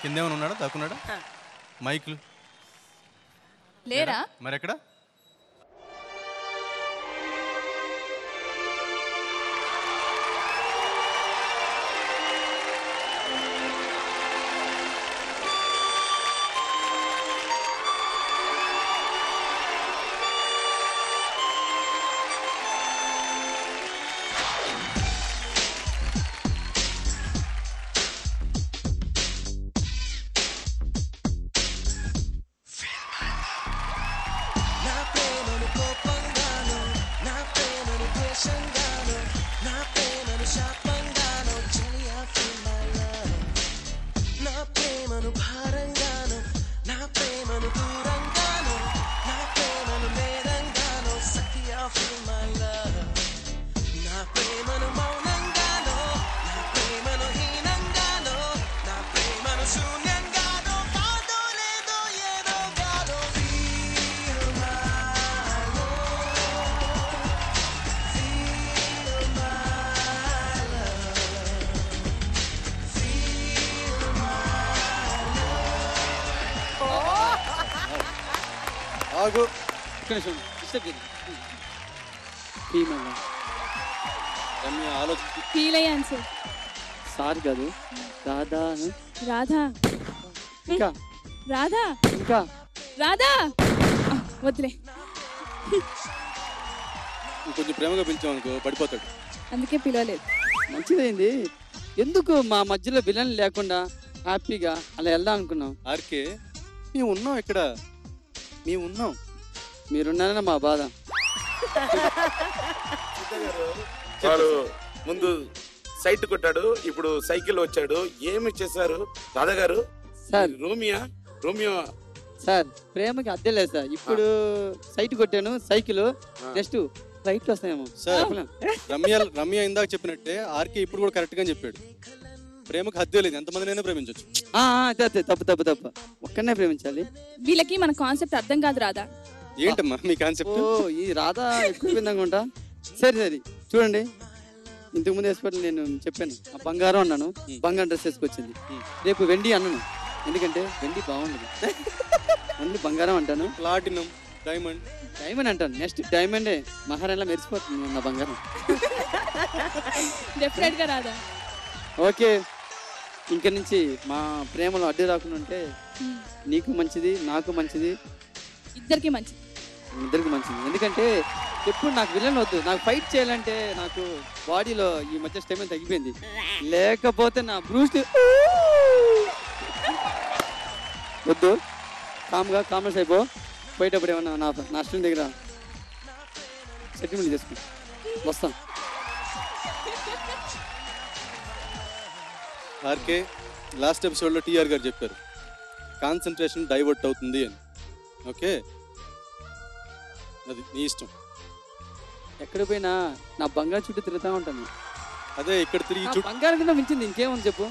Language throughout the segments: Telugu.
కిందేమన్నా ఉన్నాడా దాక్కున్నాడా మైకులు లేరా మరి ఎక్కడ ఆగు రమ్య ఆలోచించి ఫీల్ అయ్యాను సార్ సార్ కాదు రాధా రాధా ఇంకా రాధా ఇంకా రాధా వద్దులే కొంచెం ప్రేమగా పిలిచామనుకో పడిపోతాడు అందుకే పిలవలేదు మంచిదైంది. ఎందుకు మా మధ్యలో విలన్ లేకుండా హ్యాపీగా అలా వెళ్దాం అనుకున్నాం. ఆర్కే మేము ఉన్నాం ఇక్కడ మేము ఉన్నాం మీరున్నారన్న మా బాధ. వాడు ముందు సైట్ కొట్టాడు, ఇప్పుడు సైకిల్ వచ్చాడు. ఏమి చేశారు రాధా గారు? సార్ రోమియో సార్ ప్రేమకి అద్దె లేదు సార్. ఇప్పుడు సైట్ కొట్టాను, సైకిల్ నెక్స్ట్ ఫ్లైట్ వస్తాయేమో సార్. రమ్య ఇందాక చెప్పినట్టే ఆర్కే ఇప్పుడు కూడా కరెక్ట్ గా చెప్పాడు. ప్రేమకు హద్దే లేదు, ఎంతమందినైనా ప్రేమించవచ్చు. తప్పు తప్పు తప్పు ఒక్కనే ప్రేమించాలి. వీళ్ళకి మన కాన్సెప్ట్ అర్థం కాదు రాధా. ఏంటమ్మా మీ కాన్సెప్ట్? ఈ రాధా ఎక్కువ విందంగా. సరే సరే చూడండి, ఇంతకు ముందు హాస్పిటల్ నేను చెప్పాను ఆ బంగారం అన్నాను, బంగారం డ్రెస్ వేసుకొచ్చింది. రేపు వెండి అన్నాను, ఎందుకంటే వెండి బాగుండదు, ఓన్లీ బంగారం అంటాను. ప్లాటినం డైమండ్ డైమండ్ అంటాను, నెక్స్ట్ డైమండే మహారాణిలా మెరిసిపోతుంది నా బంగారం. డెఫినెట్ గా రాధా. ఓకే, ఇంక నుంచి మా ప్రేమలో అడ్డు రాకుండా ఉంటే నీకు మంచిది, నాకు మంచిది, ఇద్దరికి మంచిది, ఇద్దరికి మంచిది. ఎందుకంటే ఎప్పుడు నాకు విలన్ వద్దు, నాకు ఫైట్ చేయాలంటే నాకు బాడీలో ఈ మధ్య స్టెమినా తగ్గిపోయింది. లేకపోతే నా బ్రూస్ వద్దు, కామర్స్ అయిపో. పోయేటప్పుడు ఏమన్నా నా స్టూడెంట్ దగ్గర సెటిల్మెంట్ చేసుకో, వస్తాం. ఆర్కే లాస్ట్ ఎపిసోడ్ లో టీఆర్ గారు చెప్పారు కాన్సన్ట్రేషన్ డైవర్ట్ అవుతుంది అని. ఓకే, అది నీ ఇష్టం. ఎక్కడ పోయినా నా బంగారు చుట్టూ తిరుగుతూ ఉంటాను. అదే ఇక్కడ తిరిగి బంగారం కింద మించింది ఇంకేముంది చెప్పు.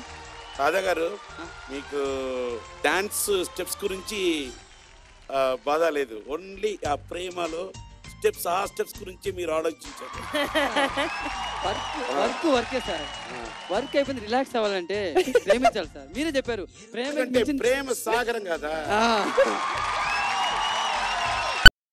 రాధా గారు, మీకు డాన్స్ స్టెప్స్ గురించి బాధ లేదు, ఓన్లీ ఆ ప్రేమలో ఆ స్టెప్స్ గురించి మీరు ఆలోచించారు. వర్కే సార్, వర్క్ అయిపోయింది. రిలాక్స్ అవ్వాలంటే ప్రేమించాలి సార్. మీరే చెప్పారు ప్రేమ ప్రేమ సాగరం కదా.